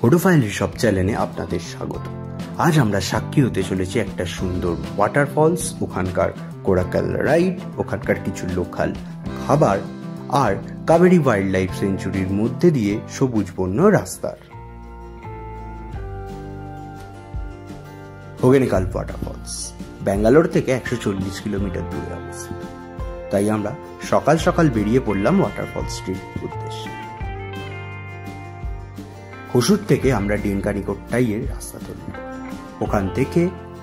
হোডোফাইল ঋষভ চ্যানেলে আপনাদের স্বাগত। আজ আমরা সাক্ষী হতে চলেছি একটা সুন্দর ওয়াটারফলস, ওখানকার কোরাকাল রাইড, ওখানকার কিছু লোকাল খাবার আর কাবেরী ওয়াইল্ড লাইফ সেঞ্চুরির মধ্যে দিয়ে সবুজ বন্য রাস্তার। হোগেনেকাল ওয়াটারফলস ব্যাঙ্গালোর থেকে 140 কিলোমিটার দূরে অবস্থিত, তাই আমরা সকাল সকাল বেরিয়ে পড়লাম ওয়াটারফলসটির উদ্দেশ্যে। হোসুর থেকে আমরা ডেনকানিকোট্টাইয়ের রাস্তা ধরলাম। ওখান থেকে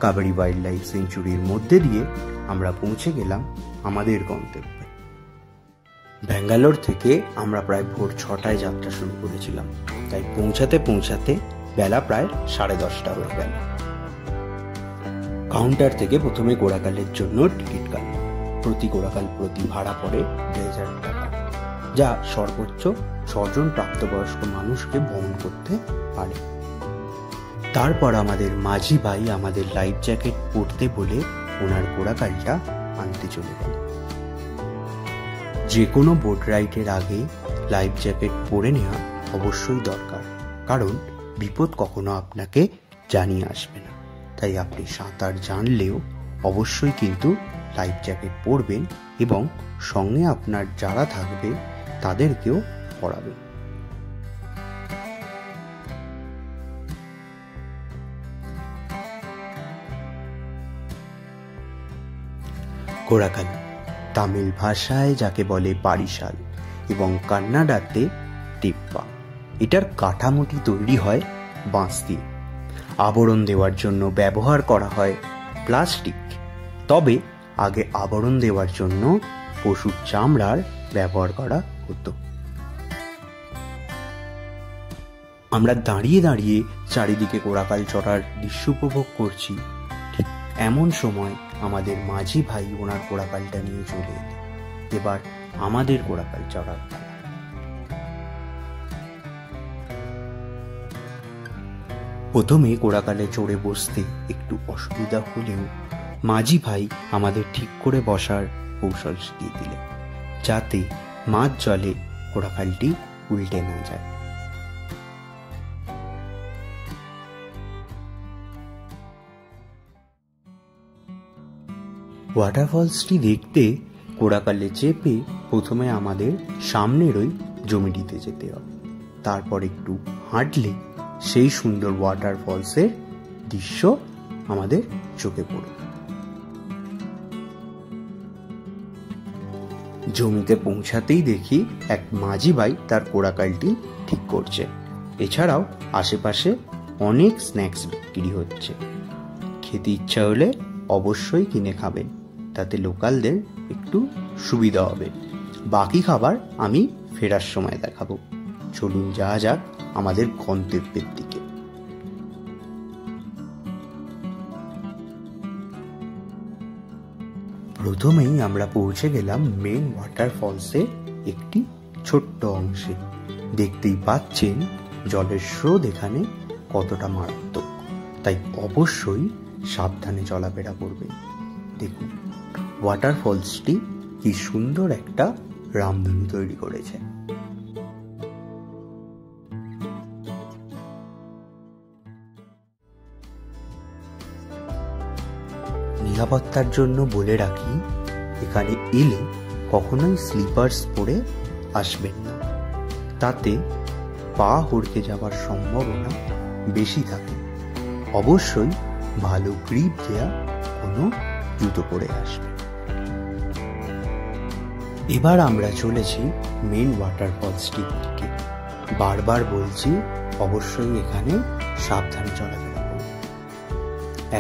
কাবেরী ওয়াইল্ড লাইফ সেঞ্চুরির মধ্যে দিয়ে আমরা পৌঁছে গেলাম আমাদের গন্তব্যে। ব্যাঙ্গালোর থেকে আমরা প্রায় ভোর 6টায় যাত্রা শুরু করেছিলাম, তাই পৌঁছাতে পৌঁছাতে বেলা প্রায় 10:30 হয়ে গেল। কাউন্টার থেকে প্রথমে কোরাকালের জন্য টিকিট কাটলাম। প্রতি কোরাকাল প্রতি ভাড়া পড়ে 2000 টাকা, যা সর্বোচ্চ 6 জন প্রাপ্তবয়স্ক মানুষকে বহন করতে পারে। তারপর আমাদের মাঝি ভাই আমাদের লাইফ জ্যাকেট পরতে বলে ওনার কোরাকালটা আনতে চলে গেল। যে কোনো বোট রাইডের আগে লাইফ জ্যাকেট পরে নেওয়া অবশ্যই দরকার, কারণ বিপদ কখনো আপনাকে জানিয়ে আসবে না। তাই আপনি সাঁতার জানলেও অবশ্যই কিন্তু লাইফ জ্যাকেট পরবেন এবং সঙ্গে আপনার যারা থাকবে তাদেরকেও পরাবেন। কোরাকাল তামিল ভাষায় যাকে বলে পারিশাল এবং কান্নাডাতে টিপ্পা। এটার কাঠামোটি তৈরি হয় বাঁশ দিয়ে। আবরণ দেওয়ার জন্য ব্যবহার করা হয় প্লাস্টিক, তবে আগে আবরণ দেওয়ার জন্য পশুর চামড়ার ব্যবহার করা হতো। আমরা দাঁড়িয়ে দাঁড়িয়ে চারিদিকে কোরাকাল চড়ার দৃশ্য উপভোগ করছি। ঠিক এমন সময় আমাদের মাঝি ভাই ওনার কোরাকালটা নিয়ে চলে এলেন। এবার আমাদের কোরাকাল চড়ার পালা। প্রথমে কোরাকালে চড়ে বসতে একটু অসুবিধা হলেও মাঝি ভাই আমাদের ঠিক করে বসার কৌশল শিখিয়ে দিলেন, যাতে মাঝ জলে কোরাকালটি উল্টে না যায়। ওয়াটারফলসটি দেখতে কোরাকালে চেপে প্রথমে আমাদের সামনেরই জমিটিতে যেতে হবে। তারপর একটু হাঁটলে সেই সুন্দর ওয়াটারফলসের দৃশ্য আমাদের চোখে পড়বে। জমিতে পৌঁছাতেই দেখি এক মাঝি ভাই তার কোরাকালটি ঠিক করছে। এছাড়াও আশেপাশে অনেক স্ন্যাক্স বিক্রি হচ্ছে। খেতে ইচ্ছা হলে অবশ্যই কিনে খাবেন, তাতে লোকালদের একটু সুবিধা হবে। বাকি খাবার আমি ফেরার সময় দেখাবো। চলুন যাওয়া যাক আমাদের গন্তব্যের দিকে। প্রথমেই আমরা পৌঁছে গেলাম মেন ওয়াটারফলসের একটি ছোট্ট অংশে। দেখতেই পাচ্ছেন জলের স্রোত এখানে কতটা মারাত্মক, তাই অবশ্যই সাবধানে চলাফেরা করবেন। দেখুন ওয়াটারফলসটি কি সুন্দর একটা রামধনু তৈরি করেছে। নিরাপত্তার জন্য বলে রাখি, এখানে এলে কখনোই স্লিপার্স পরে আসবেন না, তাতে পা হড়কে যাওয়ার সম্ভাবনা বেশি থাকে। অবশ্যই ভালো গ্রিপ দেয়া কোনো জুতো পরে আসবে। এবার আমরা চলেছি মেন ওয়াটারফলসটির দিকে। বারবার বলছি অবশ্যই এখানে সাবধানে চলাফেরা করুন।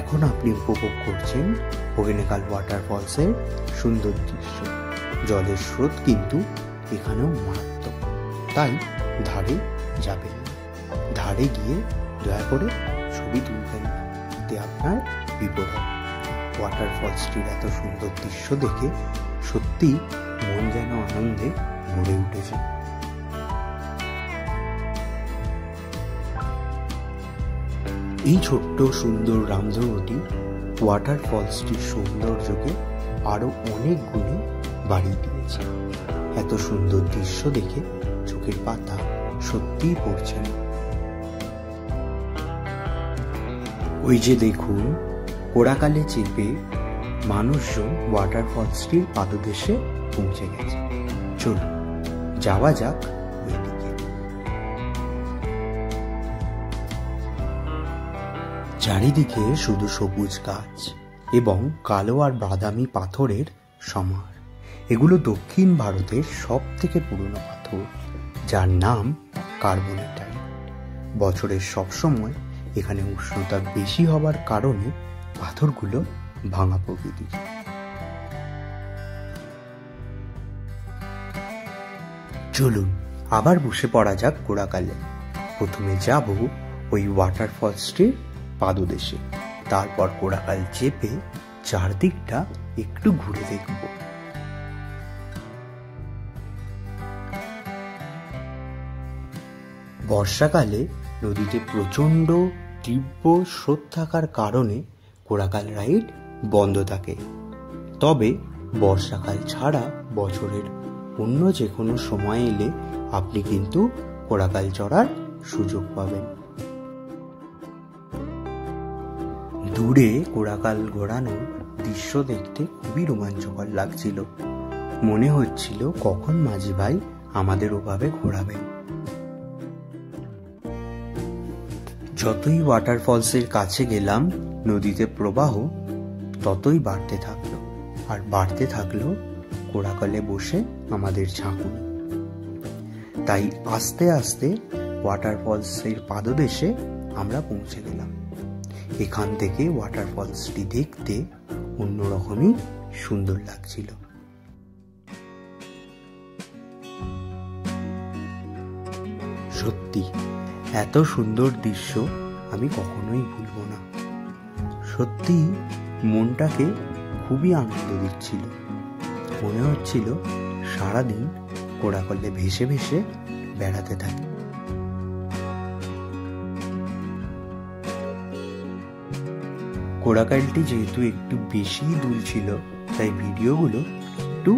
এখন আপনি উপভোগ করছেন হোগেনেকাল ওয়াটারফলসের সুন্দর দৃশ্য। জলের স্রোত কিন্তু এখানেও মারাত্মক, তাই ধারে যাবেন না। ধারে গিয়ে দয়া করে ছবি তুলবেন না, এতে আপনার বিপদ হবে। ওয়াটারফলসটির এত সুন্দর দৃশ্য দেখে সত্যি মন যেন আনন্দে ভরে উঠেছে। এই ছোট্ট সুন্দর রামধনুটি ওয়াটারফলসটির সৌন্দর্যকে আরো অনেক গুণে বাড়িয়ে দিয়েছে। এত সুন্দর দৃশ্য দেখে চোখের পাতা সত্যিই পড়ছে না। ওই যে দেখুন, কোড়াকালে চেপে মানুষজন ওয়াটারফলসটির পাদদেশে পৌঁছে গেছে। চলুন যাওয়া যাক ওইদিকে। চারিদিকে শুধু সবুজ গাছ এবং কালো আর বাদামি পাথরের সমার। এগুলো দক্ষিণ ভারতের সব থেকে পুরনো পাথর, যার নাম কার্বনেটাইট। বছরের সবসময় এখানে উষ্ণতা বেশি হবার কারণে পাথরগুলো ভাঙা প্রকৃতির। চলুন আবার বসে পড়া যাক কোড়াকালে। প্রথমে যাব ওই ওয়াটারফলসটির পাদদেশে, তারপর কোড়াকাল চেপে চারদিকটা একটু ঘুরে দেখব। বর্ষাকালে নদীতে প্রচণ্ড তীব্র স্রোত থাকার কারণে কোড়াকাল রাইড বন্ধ থাকে। তবে বর্ষাকাল ছাড়া বছরের অন্য যে কোনো সময় এলে আপনি কিন্তু কোড়াকাল চড়ার সুযোগ পাবেন। দূরে কোড়াকাল ঘোরানোর দৃশ্য দেখতে খুবই রোমাঞ্চকর লাগছিল। মনে হচ্ছিল কখন মাঝি ভাই আমাদের ওভাবে ঘোরাবেন। যতই ওয়াটারফলসের কাছে গেলাম, নদীতে প্রবাহ ততই বাড়তে থাকলো, আর বাড়তে থাকলো কোড়াকালে বসে আমাদের ঝাঁকুনি। তাই আস্তে আস্তে ওয়াটারফলসের পাদদেশে আমরা পৌঁছে গেলাম। এখান থেকে ওয়াটারফলসটি দেখতে অন্যরকমই সুন্দর লাগছিল। সত্যি এত সুন্দর দৃশ্য আমি কখনোই ভুলব না। সত্যি মনটাকে খুবই আনন্দ দিচ্ছিল। মনে হচ্ছিল সারাদিন কোড়াকালে ভেসে ভেসে বেড়াতে থাকি। কোড়াকালটি যেহেতু একটু বেশি দূর ছিল, তাই ভিডিওগুলো একটু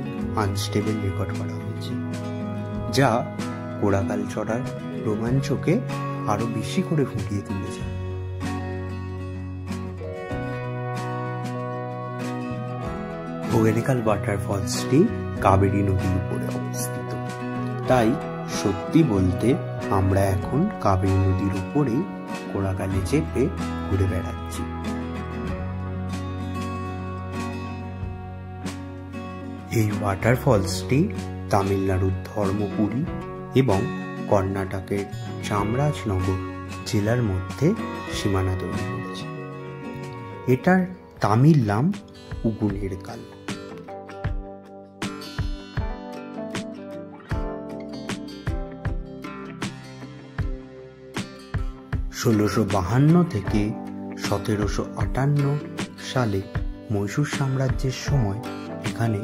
আনস্টেবল রেকর্ড করা হয়েছে, যা কোড়াকাল চড়ার রোমাঞ্চকে আরো বেশি করে ফুটিয়ে তুলেছে। হোগেনিকাল ওয়াটারফলসটি কাবেরী নদীর উপরে অবস্থিত। তাই সত্যি বলতে আমরা এখন কাবেরী নদীর উপরে কোড়াকালে চেপে ঘুরে বেড়াচ্ছি। এই ওয়াটারফলসটি তামিলনাড়ুর ধর্মপুরী এবং কর্ণাটকের চামরাজনগর জেলার মধ্যে সীমানা তৈরি করেছে। এটার তামিল নাম উগুনেরকাল। থেকে 1758 সালে মহীশূর সাম্রাজ্যের সময় এখানে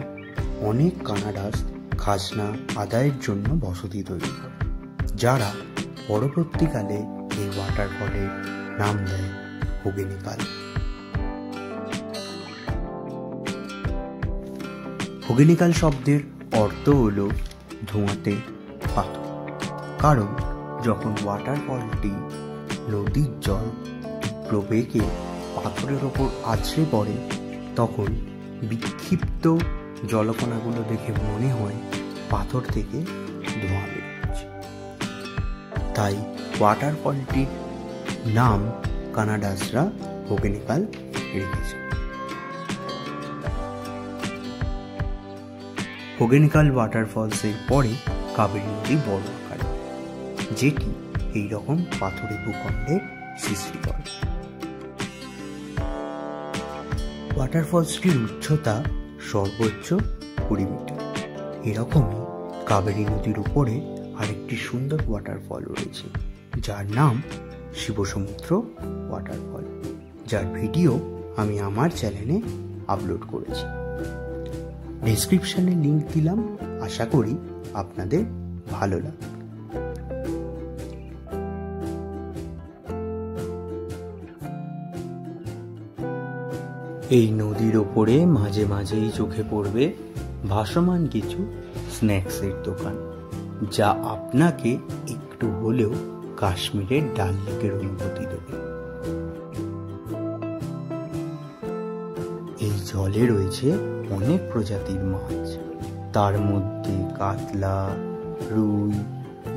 অনেক কানাডাস খাজনা আদায়ের জন্য বসতি তৈরি করে, যারা পরবর্তীকালে এই ওয়াটারফলের নাম দেয় হোগেনিকাল। হোগেনিকাল শব্দের অর্থ হল ধোঁয়াতে পাথর, কারণ যখন ওয়াটারফলটি নদীর জল প্রবেগে পাথরের ওপর আছড়ে পড়ে, তখন বিক্ষিপ্ত জলকণাগুলো দেখে মনে হয় পাথর থেকে ধোঁয়া বেরোচ্ছে। তাই ওয়াটারফলটির নাম কানাডাসরা হোগেনিকাল রেখেছে। হোগেনিকাল ওয়াটারফলসের পরে কাবেরী নদী বড় আকার, যেটি এইরকম পাথরের ভূখণ্ডের সৃষ্টি করে। ওয়াটারফলসটির উচ্চতা সর্বোচ্চ 20 মিটার। এরকমই কাবেরী নদীর উপরে আরেকটি সুন্দর ওয়াটারফল রয়েছে, যার নাম শিবসমুদ্র ওয়াটারফল, যার ভিডিও আমি আমার চ্যানেলে আপলোড করেছি। ডেসক্রিপশনে লিংক দিলাম, আশা করি আপনাদের ভালো লাগবে। এই নদীর ওপরে মাঝে মাঝেই চোখে পড়বে ভাসমান কিছু স্ন্যাক্সের দোকান, যা আপনাকে একটু হলেও কাশ্মীরের ডাল লেকের অনুভূতি দেবে। জলে রয়েছে অনেক প্রজাতির মাছ, তার মধ্যে কাতলা, রুই,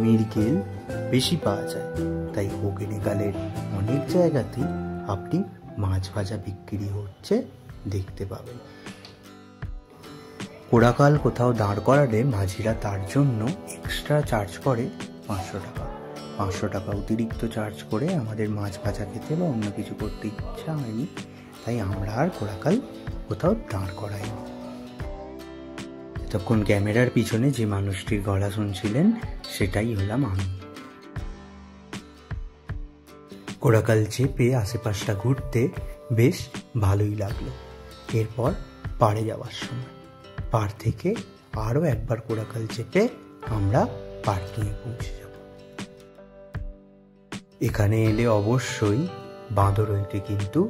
মৃগেল বেশি পাওয়া যায়। তাই হোগেনেগালের অনেক জায়গাতে আপনি মাছ ভাজা বিক্রি হচ্ছে দেখতে পাবেন। কোড়াকাল কোথাও দাঁড় করালে মাঝিরা তার জন্য এক্সট্রা চার্জ করে 500 টাকা। 500 টাকা অতিরিক্ত চার্জ করে আমাদের মাছ ভাজা খেতে বা অন্য কিছু করতে ইচ্ছা হয়নি, তাই আমরা আর কোড়াকাল কোথাও দাঁড় করাইনি। তখন ক্যামেরার পিছনে যে মানুষটির গলা শুনছিলেন সেটাই হলাম আমি। কোড়াকাল চেপে আশেপাশটা ঘুরতে বেশ ভালোই লাগলো। এরপর পাড়ে যাওয়ার সময় পাড় থেকে আরও একবার কোড়াকাল চেপে আমরা পার্কিংয়ে পৌঁছে যাব। এখানে এলে অবশ্যই বাঁদর হইতে কিন্তু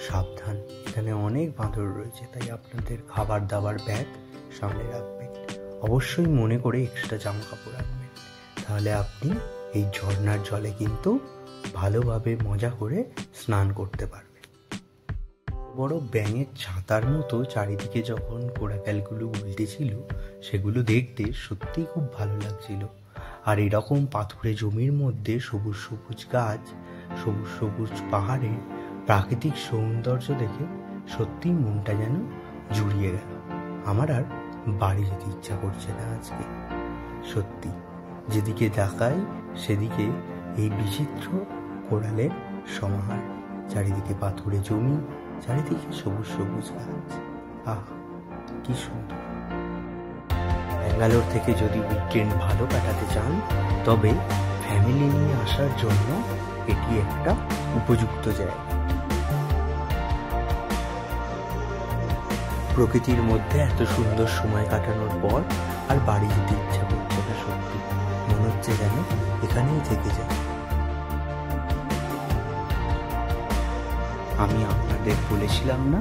সাবধান। এখানে অনেক বাঁদর রয়েছে, তাই আপনাদের খাবার দাবার ব্যাগ সামনে রাখবেন। অবশ্যই মনে করে এক্সট্রা জামা কাপড় রাখবেন, তাহলে আপনি এই ঝর্ণার জলে কিন্তু ভালোভাবে মজা করে স্নান করতে পারবেন। বড় ব্যাঙের ছাতার মতো চারিদিকে যখন কোড়াকালগুলো উল্টেছিল, সেগুলো দেখতে সত্যিই খুব ভালো লাগছিল। আর এরকম পাথুরে জমির মধ্যে সবুজ সবুজ গাছ, সবুজ সবুজ পাহাড়ে প্রাকৃতিক সৌন্দর্য দেখে সত্যি মনটা যেন জুড়িয়ে গেল। আমার আর বাড়ি যেতে ইচ্ছা করছে না আজকে। সত্যি যেদিকে তাকাই সেদিকে এই বিচিত্র কোড়ালের সমাহার, চারিদিকে পাথুরে জমি, চারিদিকে সবুজ সবুজ গাছ। আহ, কি সুন্দর! ব্যাঙ্গালোর থেকে যদি উইকেন্ড ভালো কাটাতে চান তবে ফ্যামিলি নিয়ে আসার জন্য এটি একটা উপযুক্ত জায়গা। প্রকৃতির মধ্যে এত সুন্দর সময় কাটানোর পর আর বাড়ি যেতে ইচ্ছা করছে না। সত্যি মনে হচ্ছে যেন এখানেই থেকে যায়। আমি আপনাদের বলেছিলাম না,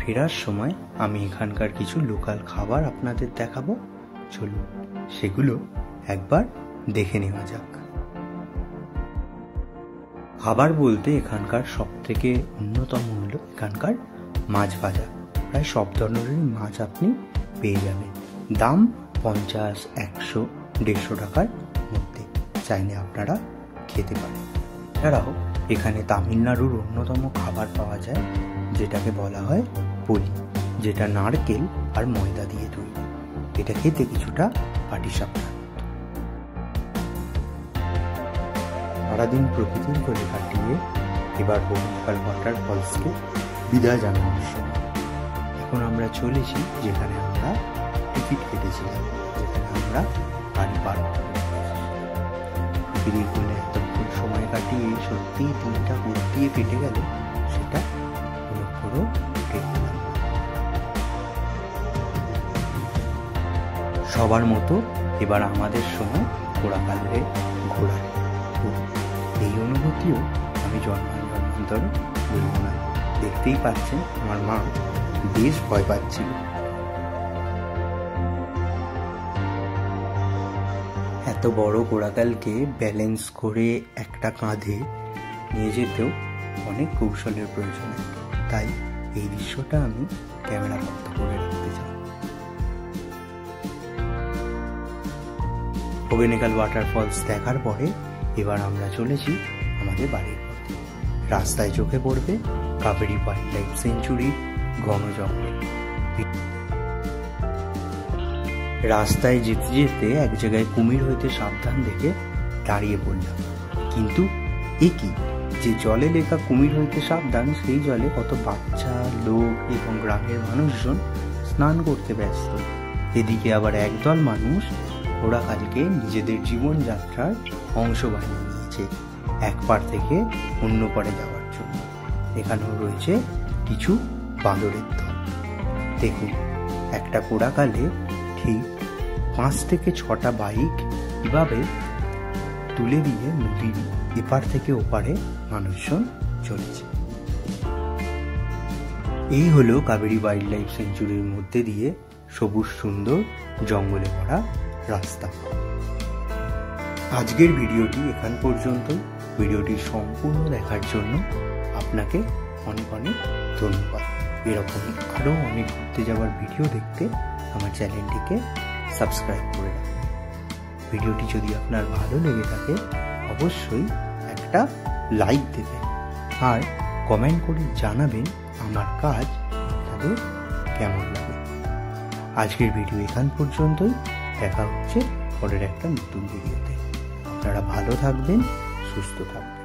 ফেরার সময় আমি এখানকার কিছু লোকাল খাবার আপনাদের দেখাবো। চলুন সেগুলো একবার দেখে নেওয়া যাক। খাবার বলতে এখানকার সব থেকে অন্যতম হলো এখানকার মাছ ভাজা। প্রায় সব ধরনেরই মাছ আপনি পেয়ে যাবেন। দাম 50, 100, 150 টাকার মধ্যে। চাইলে আপনারা খেতে পারেন। এছাড়াও এখানে তামিলনাড়ুর অন্যতম খাবার পাওয়া যায়, যেটাকে বলা হয় পলি, যেটা নারকেল আর ময়দা দিয়ে তৈরি। এটা খেতে কিছুটা পাটিসাপটার মতো। সারাদিন প্রকৃতির কোলে কাটিয়ে এবার হোগেনেগাল ওয়াটারফলসকে বিদায় জানানোর সময়। এখন আমরা চলেছি যেখানে আমরা টিকিট কেটেছিলাম, যেখানে আমরা গাড়ি পার করব। প্রকৃতির কোলে এতক্ষণ সময় কাটিয়ে সত্যিই দিনটা দিয়ে কেটে গেল, সেটা পুরো কেটে গেল। সবার মতো এবার আমাদের সময় কোড়াকালে ঘোরার। এই অনুভূতিও আমি জন্মান্তরে বলব না। দেখতেই পাচ্ছেন আমার মা বেশ ভয় পাচ্ছিল। এত বড় কোড়াকালকে ব্যালেন্স করে একটা কাঁধে নিয়ে যেতেও অনেক কৌশলের প্রয়োজন, তাই এই দৃশ্যটা আমি ক্যামেরা বন্ধ করে রাখতে চাই। হোগেনেগাল ওয়াটারফলস দেখার পরে এবার আমরা চলেছি আমাদের বাড়ির পথে। রাস্তায় চোখে পড়বে কাবেরী ওয়াইল্ড লাইফ সেঞ্চুরি, ঘন জঙ্গল। রাস্তায় যেতে যেতে এক জায়গায় কুমির হইতে সাবধান দেখে দাঁড়িয়ে পড়লাম। কিন্তু এ কি, যে জলে লেখা কুমির হইতে সাবধান, সেই জলে কত বাচ্চা, লোক এবং গ্রামের মানুষজন স্নান করতে ব্যস্ত। এদিকে আবার একদল মানুষ কোড়াকালকে নিজেদের জীবনযাত্রার অংশ বানিয়ে নিয়েছে, এক পার থেকে অন্য পারে যাওয়ার জন্য। এখানেও রয়েছে কিছু বাঁদরের দল। দেখুন, একটা কোড়াকালে ঠিক 5 থেকে 6টা বাইক কিভাবে তুলে দিয়ে নদীর এপার থেকে ওপারে মানুষজন চলেছে। এই হলো কাবেরী ওয়াইল্ড লাইফ সেঞ্চুরির মধ্যে দিয়ে সবুজ সুন্দর জঙ্গলে ভরা রাস্তা। আজকের ভিডিওটি এখান পর্যন্ত। ভিডিওটি সম্পূর্ণ দেখার জন্য আপনাকে অনেক অনেক ধন্যবাদ। এরকম আরও অনেক ঘুরতে যাওয়ার ভিডিও দেখতে আমার চ্যানেলটিকে সাবস্ক্রাইব করে রাখুন। ভিডিওটি যদি আপনার ভালো লেগে থাকে অবশ্যই একটা লাইক দেবেন আর কমেন্ট করে জানাবেন আমার কাজ আপনাদের কেমন লাগে। আজকের ভিডিও এখান পর্যন্তই, দেখা হচ্ছে পরের একটা নতুন ভিডিওতে। আপনারা ভালো থাকবেন, সুস্থ থাকবেন।